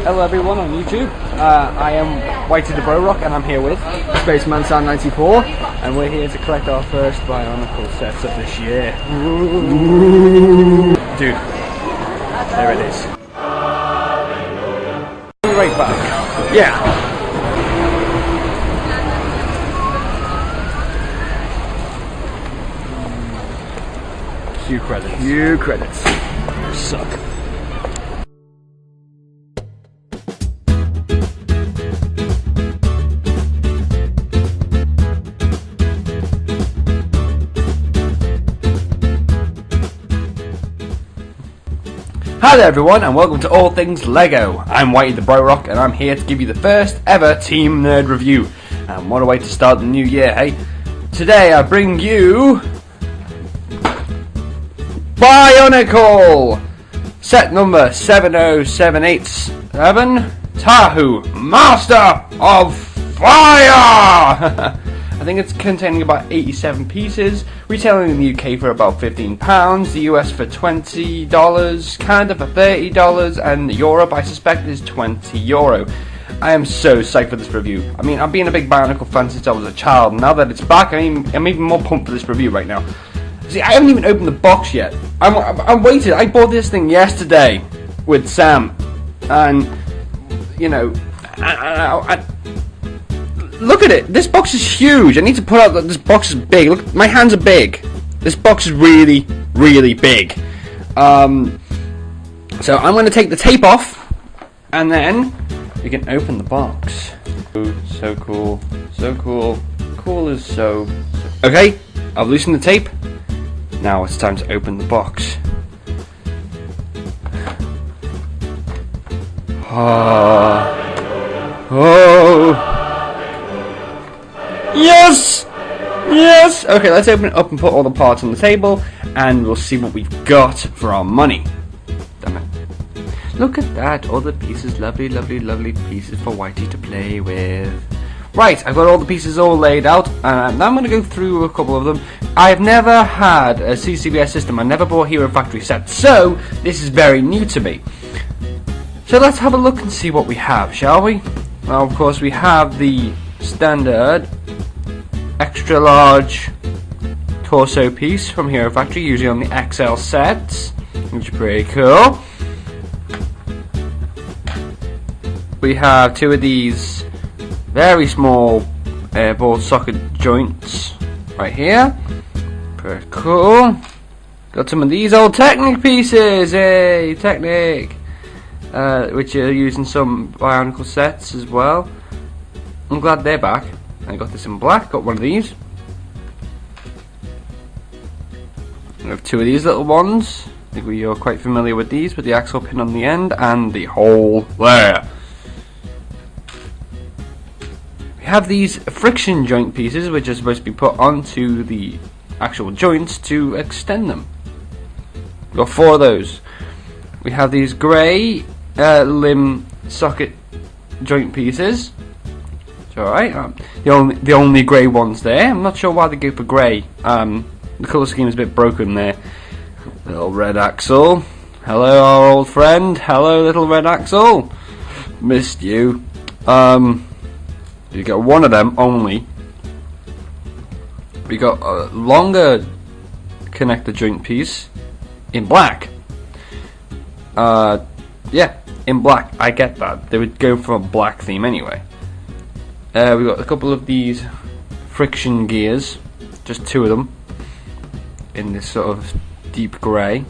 Hello everyone on YouTube. I am Whitey the Bro Rock and I'm here with Spaceman Sound 94 and we're here to collect our first Bionicle sets of this year. Ooh. Dude, there it is. Be right back. Yeah. Few credits. Few credits. Suck. Hi there everyone and welcome to All Things Lego. I'm Whitey the Bro Rock and I'm here to give you the first ever Team Nerd review. And what a way to start the new year, hey? Today I bring you Bionicle! Set number 70787, Tahu, Master of Fire! I think it's containing about 87 pieces, retailing in the UK for about £15, the US for $20, Canada for $30, and Europe I suspect is €20. I am so psyched for this review. I mean, I've been a big Bionicle fan since I was a child. Now that it's back, I'm even more pumped for this review right now. See, I haven't even opened the box yet. I'm waiting. I bought this thing yesterday with Sam, and you know, look at it. This box is huge. I need to put out that this box is big. Look, my hands are big. This box is really, really big. So I'm going to take the tape off, and then we can open the box. So cool. So cool. Cool is so. Okay, I've loosened the tape. Now it's time to open the box. Oh. Yes! Yes! Okay, let's open it up and put all the parts on the table and we'll see what we've got for our money. Damn it. Look at that, all the pieces, lovely, lovely, lovely pieces for Whitey to play with. Right, I've got all the pieces all laid out and now I'm going to go through a couple of them. I've never had a CCBS system, I never bought Hero Factory sets, so this is very new to me. So let's have a look and see what we have, shall we? Well, of course we have the standard extra large torso piece from Hero Factory, usually on the XL sets, which is pretty cool. We have two of these very small ball socket joints right here. Pretty cool. Got some of these old Technic pieces, hey, Technic, which are used in some Bionicle sets as well. I'm glad they're back. I got this in black, got one of these. We have two of these little ones. I think we are quite familiar with these, with the axle pin on the end and the hole there. We have these friction joint pieces which are supposed to be put onto the actual joints to extend them. We've got four of those. We have these grey limb socket joint pieces. It's alright, the only grey ones there. I'm not sure why they go for grey. The colour scheme is a bit broken there. Little red axle. Hello our old friend. Hello little red axle. Missed you. You got one of them only. We got a longer connector joint piece in black. Yeah, in black. I get that. They would go for a black theme anyway. We got a couple of these friction gears, just two of them, in this sort of deep grey.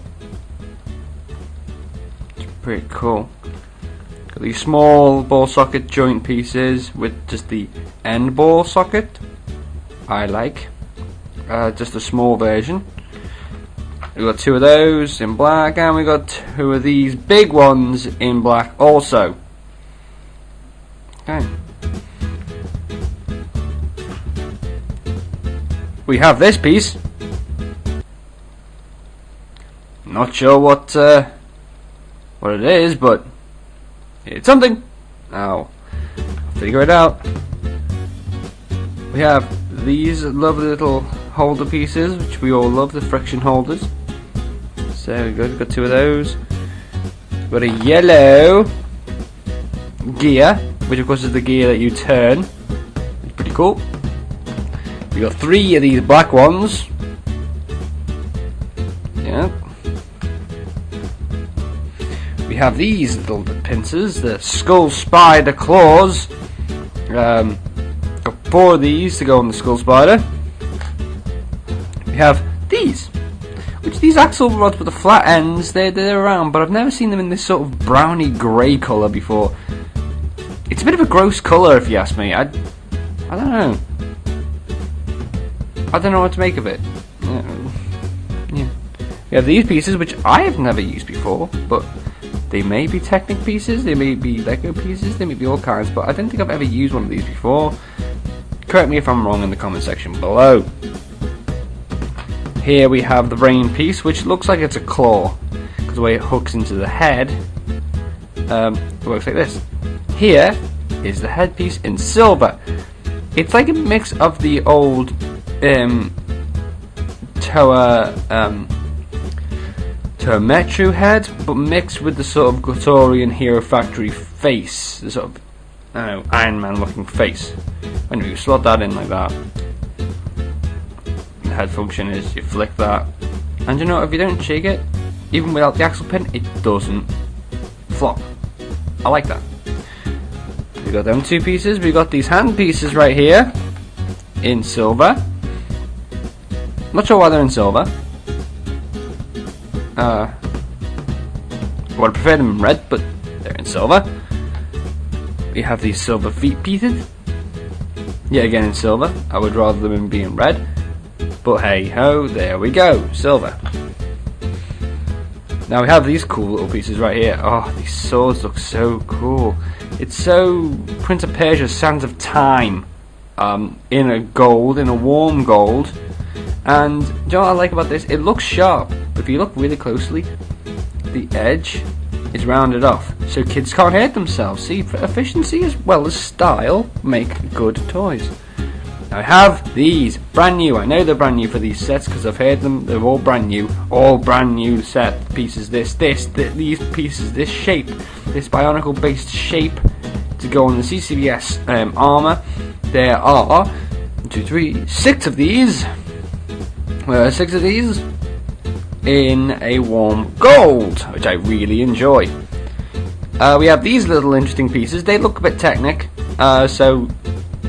It's pretty cool. Got these small ball socket joint pieces with just the end ball socket. I like. Just a small version. We got two of those in black, and we got two of these big ones in black also. Okay. We have this piece. Not sure what it is, but it's something. Now, I'll figure it out. We have these lovely little holder pieces, which we all love, the friction holders. So good, got two of those. Got a yellow gear, which of course is the gear that you turn. It's pretty cool. We got 3 of these black ones. Yeah. We have these little pincers, the skull spider claws. Got 4 of these to go on the skull spider. We have these, which these axle rods with the flat ends. They're around, but I've never seen them in this sort of browny grey colour before. It's a bit of a gross colour, if you ask me. I don't know. I don't know what to make of it. Yeah. We have these pieces, which I have never used before, but they may be Technic pieces, they may be Lego pieces, they may be all kinds, but I don't think I've ever used one of these before. Correct me if I'm wrong in the comment section below. Here we have the brain piece, which looks like it's a claw, because the way it hooks into the head, it works like this. Here is the headpiece in silver. It's like a mix of the old Metru head, but mixed with the sort of Gotorian Hero Factory face, the sort of, I don't know, Iron Man looking face. Anyway, you slot that in like that. The head function is you flick that, and you know, if you don't shake it, even without the axle pin, it doesn't flop. I like that. We got them 2 pieces. We got these hand pieces right here in silver. Not sure why they're in silver. I would prefer them in red, but they're in silver. We have these silver feet pieces. Yet again in silver. I would rather them be in red. But hey ho, there we go, silver. Now we have these cool little pieces right here. Oh, these swords look so cool. It's so Prince of Persia Sands of Time, in a gold, in a warm gold. And do you know what I like about this? It looks sharp, but if you look really closely, the edge is rounded off, so kids can't hurt themselves. See, efficiency as well as style make good toys. Now I have these, brand new. I know they're brand new for these sets because I've heard them. They're all brand new set pieces. These pieces, this shape, this Bionicle based shape to go on the CCBS armour. There are 1, 2, 3, 6 of these. 6 of these in a warm gold, which I really enjoy. We have these little interesting pieces. They look a bit Technic, so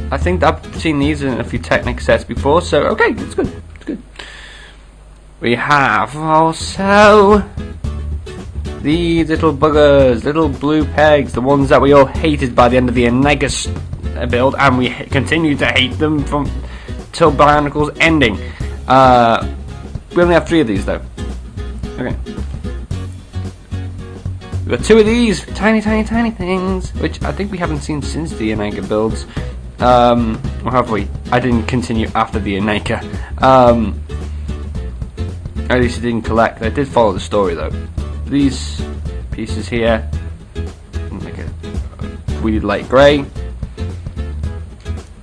I think I've seen these in a few Technic sets before, so okay, it's good, it's good. We have also these little buggers, little blue pegs, the ones that we all hated by the end of the Onega build, and we continue to hate them from till Bionicle's ending. We only have 3 of these though. Okay. We've got 2 of these tiny things, which I think we haven't seen since the Onega builds. Or have we? I didn't continue after the Onega. At least I didn't collect. I did follow the story though. These pieces here, like a weird light grey.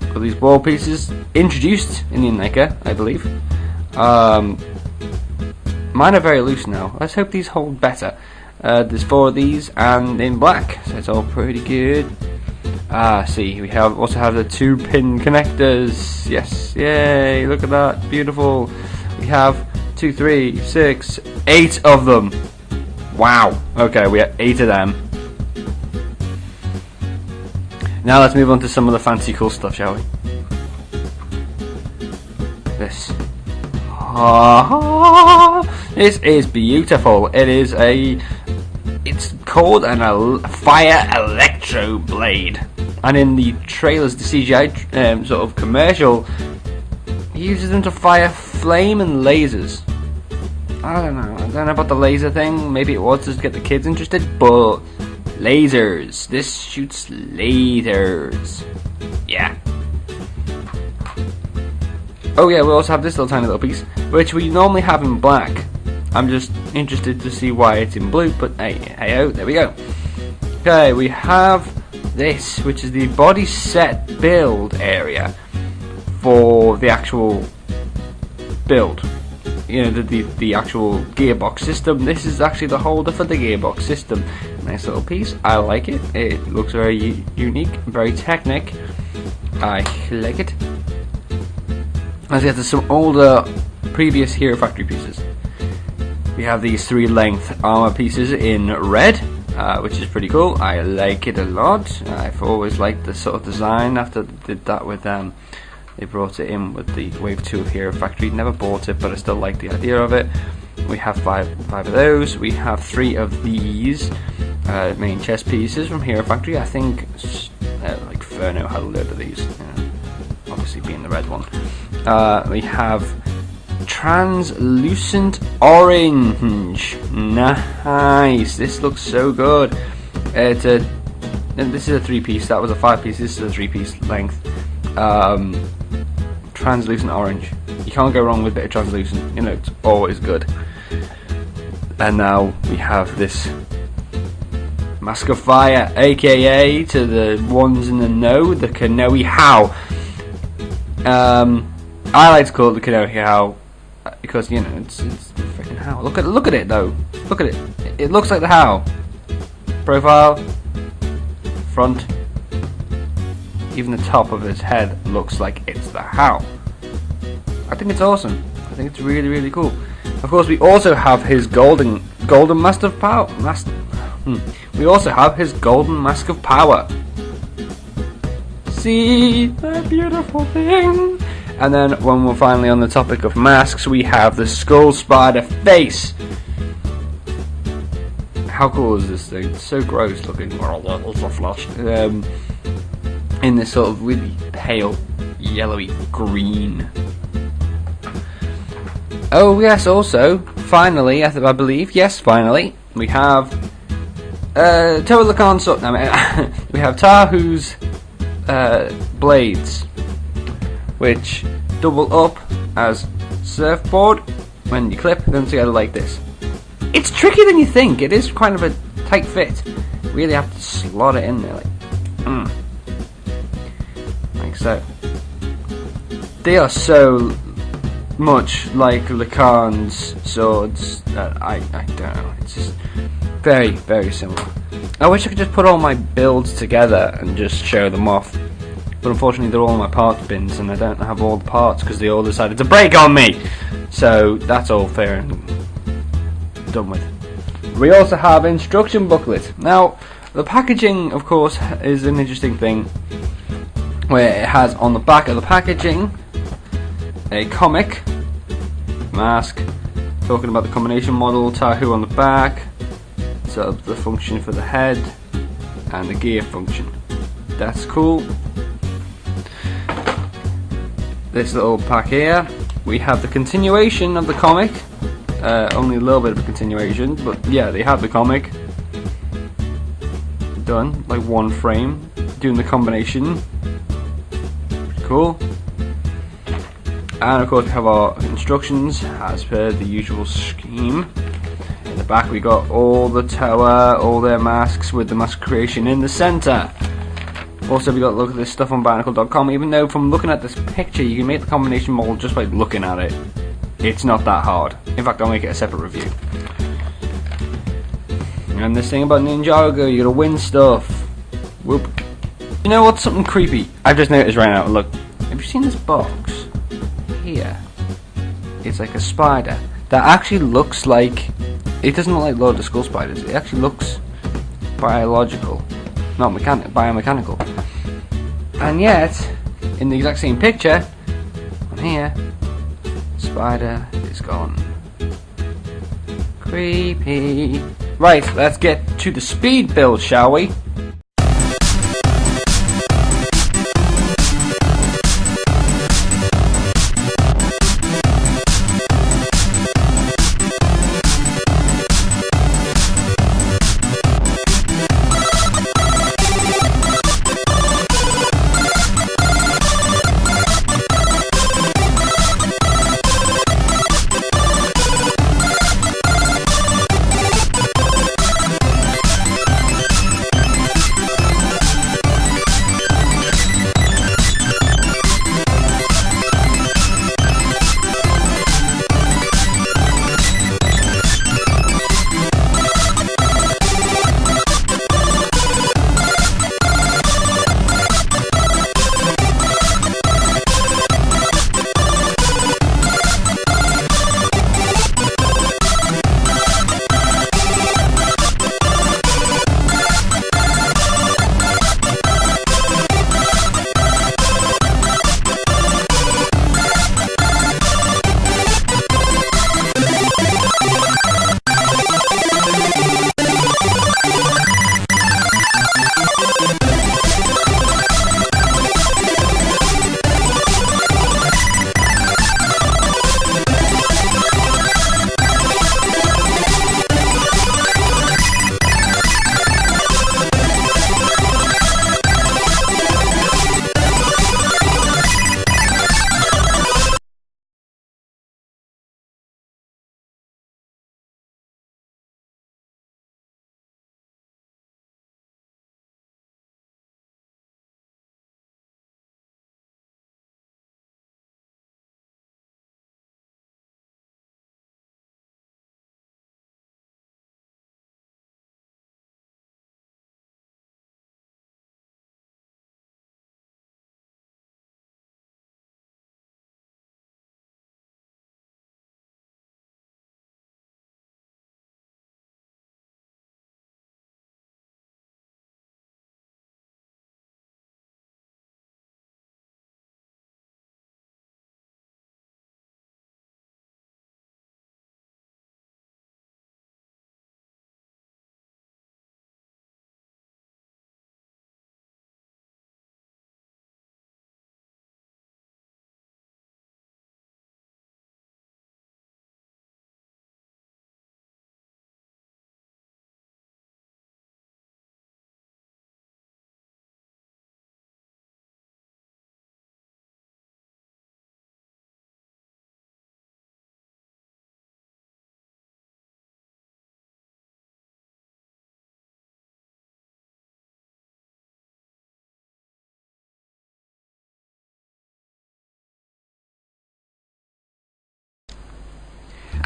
Got these wall pieces introduced in the Onega, I believe. Mine are very loose now. Let's hope these hold better. There's 4 of these and in black, so it's all pretty good. See, we also have the 2-pin connectors. Yes, yay! Look at that, beautiful. We have 2, 3, 6, 8 of them. Wow. Okay, we have 8 of them. Now let's move on to some of the fancy cool stuff, shall we? This. This is beautiful. It's called a fire electro blade, and in the trailers, the CGI sort of commercial, he uses them to fire flame and lasers. I don't know about the laser thing. Maybe it was just to get the kids interested, but lasers. This shoots lasers. Yeah. Oh yeah, we also have this tiny little piece, which we normally have in black. I'm just interested to see why it's in blue, but hey oh, there we go. Okay, we have this, which is the body set build area for the actual build. You know, the actual gearbox system. This is actually the holder for the gearbox system. Nice little piece. I like it. It looks very unique, very technic. I like it. Let's get to some older, previous Hero Factory pieces. We have these 3-length armor pieces in red, which is pretty cool. I like it a lot. I've always liked the sort of design after they did that with they brought it in with the Wave 2 of Hero Factory. Never bought it, but I still like the idea of it. We have five of those. We have 3 of these main chest pieces from Hero Factory. I think like Ferno had a load of these, obviously being the red one. We have translucent orange. Nice. This looks so good. This is a 3-piece. That was a 5-piece. This is a 3-piece length. Translucent orange. You can't go wrong with a bit of translucent. It's always good. And now we have this Mask of Fire, aka to the ones in the know, the Kanohi How. I like to call it the Kanohi How because it's the freaking How. Look at it though. Look at it. It looks like the How. Profile, front. Even the top of his head looks like it's the How. I think it's awesome. I think it's really, really cool. Of course, we also have his golden Mask of Power. We also have his golden Mask of Power. See that beautiful thing? And then, when we're finally on the topic of masks, we have the Skull Spider face. How cool is this thing? It's so gross looking. In this sort of really pale, yellowy green. Oh yes, also, finally, I believe, yes, finally, we have Tahu the console. We have Tahu's blades, which double up as surfboard when you clip them together like this. It's trickier than you think. It is kind of a tight fit. You really have to slot it in there, like so. They are so much like Lacan's swords that I don't know. It's just very, very similar. I wish I could just put all my builds together and just show them off, but unfortunately they're all in my parts bins and I don't have all the parts because they all decided to break on me. So that's all fair and done with. We also have instruction booklet. Now the packaging, of course, is an interesting thing, where it has on the back of the packaging a comic, mask, talking about the combination model, Tahu on the back, sort of the function for the head, and the gear function. That's cool. This little pack here, we have the continuation of the comic, only a little bit of a continuation, but yeah, they have the comic done, like one frame, doing the combination. Cool. And of course we have our instructions as per the usual scheme. In the back we got all the tower, all their masks with the mask creation in the center. Also we got to look at this stuff on Bionicle.com, even though from looking at this picture you can make the combination model just by looking at it. It's not that hard. In fact, I'll make it a separate review. And this thing about Ninjago, you gotta win stuff. Whoop. You know what's something creepy? I've just noticed right now, look. Have you seen this box? Here. It's like a spider. That actually looks like... It doesn't look like Lord of the Skull spiders. It actually looks biological. Not biomechanical. And yet, in the exact same picture, on here, spider is gone. Creepy. Right, let's get to the speed build, shall we?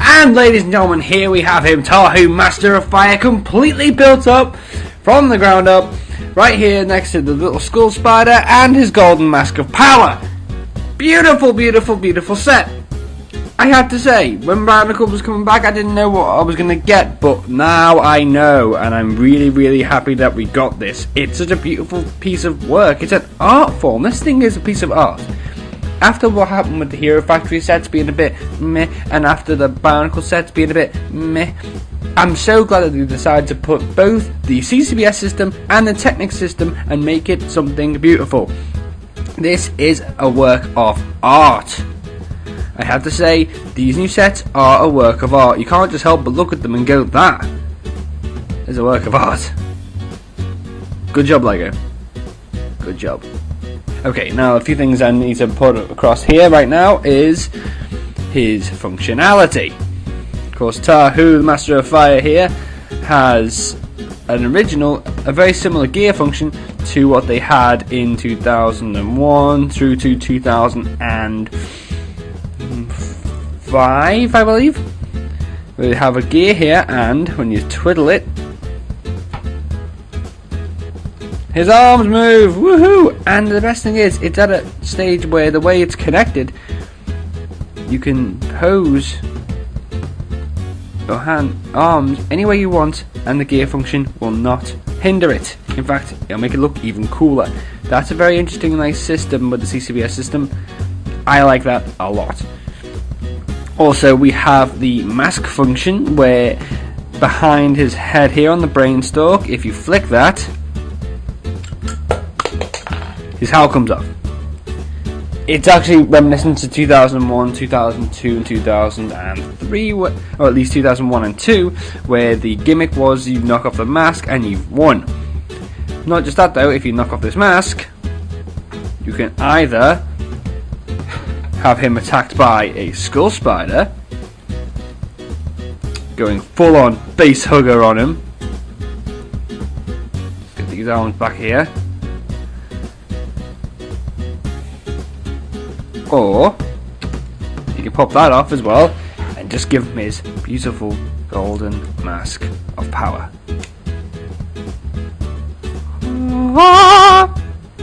And ladies and gentlemen, here we have him, Tahu, Master of Fire, completely built up from the ground up, right here next to the little skull spider and his golden mask of power. Beautiful, beautiful, beautiful set. I had to say, when Bionicle was coming back, I didn't know what I was going to get, but now I know, and I'm really, really happy that we got this. It's such a beautiful piece of work. It's an art form. This thing is a piece of art. After what happened with the Hero Factory sets being a bit meh, and after the Bionicle sets being a bit meh, I'm so glad that they decided to put both the CCBS system and the Technic system and make it something beautiful. This is a work of art. I have to say, these new sets are a work of art. You can't just help but look at them and go, that is a work of art. Good job, LEGO. Good job. Okay, now a few things I need to put across here right now is his functionality. Of course, Tahu, the Master of Fire here, has a very similar gear function to what they had in 2001 through to 2005, I believe. We have a gear here, and when you twiddle it, his arms move, woohoo! And the best thing is, it's at a stage where the way it's connected, you can pose your arms any way you want, and the gear function will not hinder it. In fact, it'll make it look even cooler. That's a very interesting and nice system with the CCBS system. I like that a lot. Also, we have the mask function, where behind his head here on the brainstalk, if you flick that, his howl comes off. It's actually reminiscent to 2001, 2002 and 2003, or at least 2001 and 2, where the gimmick was you knock off the mask and you've won. Not just that though, if you knock off this mask, you can either have him attacked by a skull spider, going full on base hugger on him. Let's get these arms back here. Or you can pop that off as well and just give him his beautiful golden mask of power.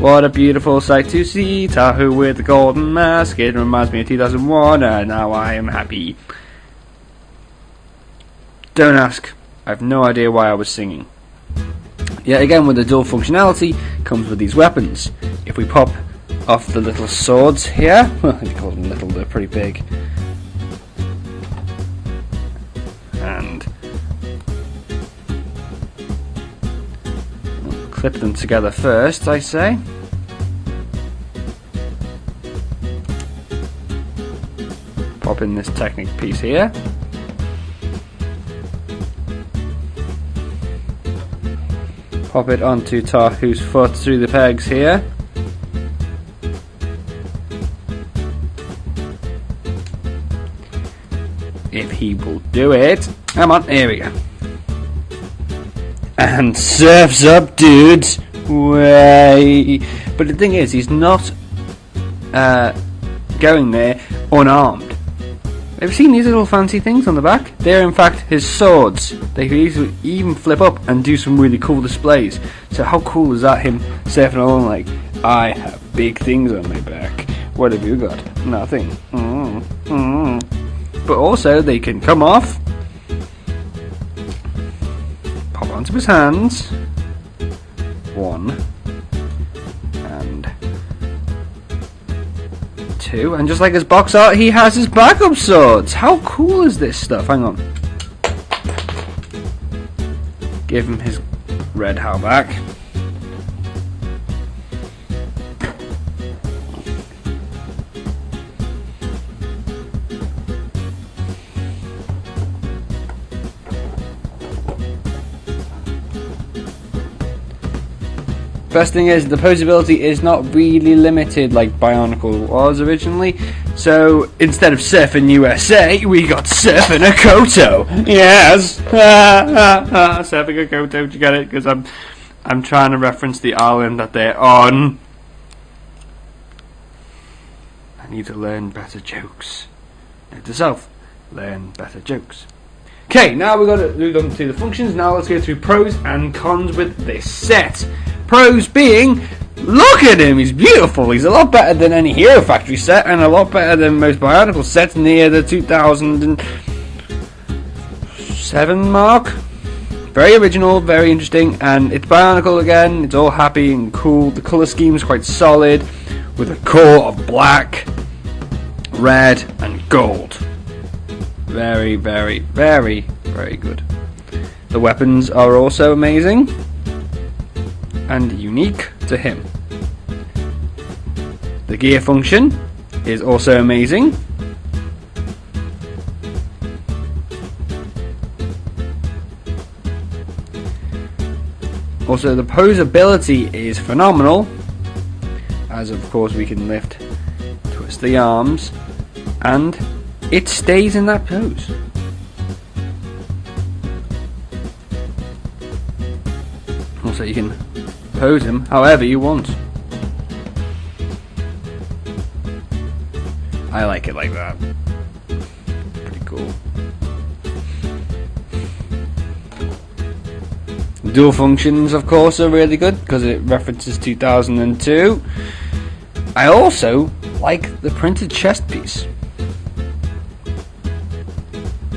What a beautiful sight to see, Tahu with the golden mask. It reminds me of 2001 and now I am happy. Don't ask, I have no idea why I was singing. Yet again, with the dual functionality comes with these weapons. If we pop off the little swords here, well, you call them little, they're pretty big, and we'll clip them together first, I say. Pop in this Technic piece here, pop it onto Tahu's foot through the pegs here. If he will do it. Come on, here we go. And surfs up, dudes. Way. But the thing is, he's not going there unarmed. Have you seen these little fancy things on the back? They're in fact his swords. They can easily even flip up and do some really cool displays. So how cool is that, him surfing along like, I have big things on my back. What have you got? Nothing. But also they can come off, pop onto his hands, 1 and 2, and just like his box art, he has his backup swords. How cool is this stuff? Hang on. Give him his red howl back. Best thing is, the posability is not really limited like Bionicle was originally. So instead of Surfing USA, we got Surfing Akoto. Yes, Surfing Akoto. Do you get it? Because I'm trying to reference the island that they're on. I need to learn better jokes. Note to self: learn better jokes. Okay, now we've got to move on to the functions. Now let's go through pros and cons with this set. Pros being, look at him, he's beautiful. He's a lot better than any Hero Factory set, and a lot better than most Bionicle sets near the 2007 mark. Very original, very interesting, and it's Bionicle again. It's all happy and cool. The colour scheme is quite solid, with a core of black, red, and gold. Very, very, very, very good. The weapons are also amazing and unique to him. The gear function is also amazing. Also, the posability is phenomenal, as of course we can lift, twist the arms, and it stays in that pose. Also, you can pose him however you want. I like it like that. Pretty cool. Dual functions, of course, are really good because it references 2002. I also like the printed chest piece.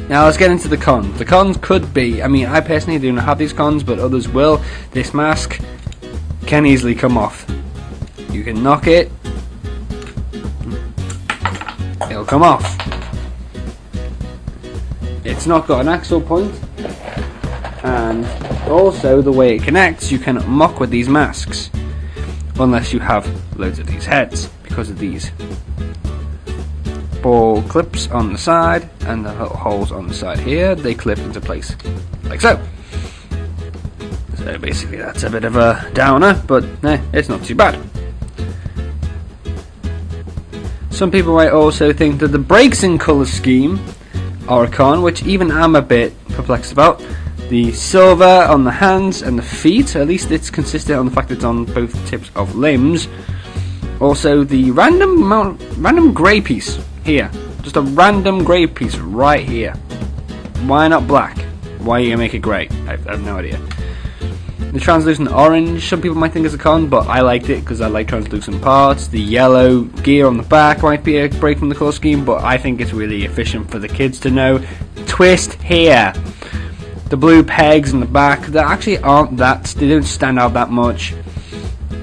Now let's get into the cons. The cons could be, I mean, I personally do not have these cons, but others will. This mask can easily come off. You can knock it, it'll come off. It's not got an axle point, and also the way it connects, you cannot mock with these masks unless you have loads of these heads, because of these ball clips on the side and the holes on the side here. They clip into place like so. So basically that's a bit of a downer, but it's not too bad. Some people might also think that the brakes and colour scheme are a con, which even I'm a bit perplexed about. The silver on the hands and the feet, at least it's consistent on the fact that it's on both tips of limbs. Also the random grey piece here, just a random grey piece right here. Why not black? Why you make it grey? I have no idea. The translucent orange, some people might think is a con, but I liked it because I like translucent parts. The yellow gear on the back might be a break from the colour scheme, but I think it's really efficient for the kids to know. Twist here. The blue pegs in the back, they actually aren't that, they don't stand out that much.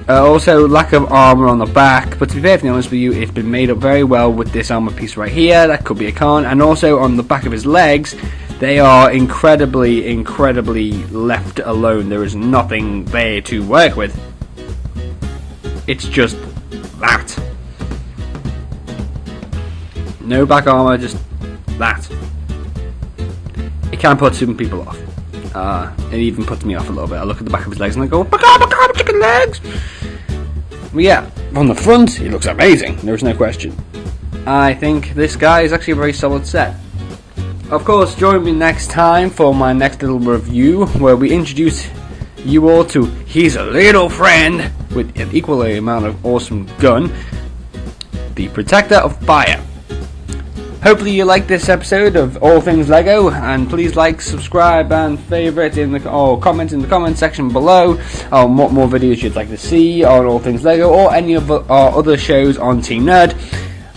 Also, lack of armour on the back, but to be perfectly honest with you, it's been made up very well with this armour piece right here. That could be a con. And also on the back of his legs, they are incredibly, incredibly left alone. There is nothing there to work with. It's just that. No back armour, just that. It can put some people off. It even puts me off a little bit. I look at the back of his legs and I go, oh my god, chicken legs! But yeah, on the front, he looks amazing. There's no question. I think this guy is actually a very solid set. Of course, join me next time for my next little review, where we introduce you all to his little friend with an equal amount of awesome gun, the Protector of Fire. Hopefully you liked this episode of All Things Lego, and please like, subscribe, and favourite or comment in the comment section below on what more videos you'd like to see on All Things Lego or any of our other shows on Team Nerd.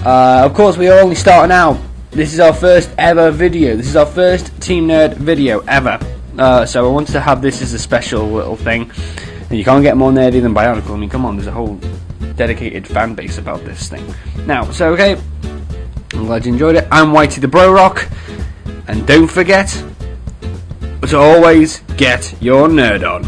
Of course, we are only starting out. This is our first ever video. This is our first Team Nerd video ever. So I wanted to have this as a special little thing. And you can't get more nerdy than Bionicle. I mean, come on, there's a whole dedicated fan base about this thing. Now, so okay. I'm glad you enjoyed it. I'm Whitey the Bro Rock, and don't forget to always get your nerd on.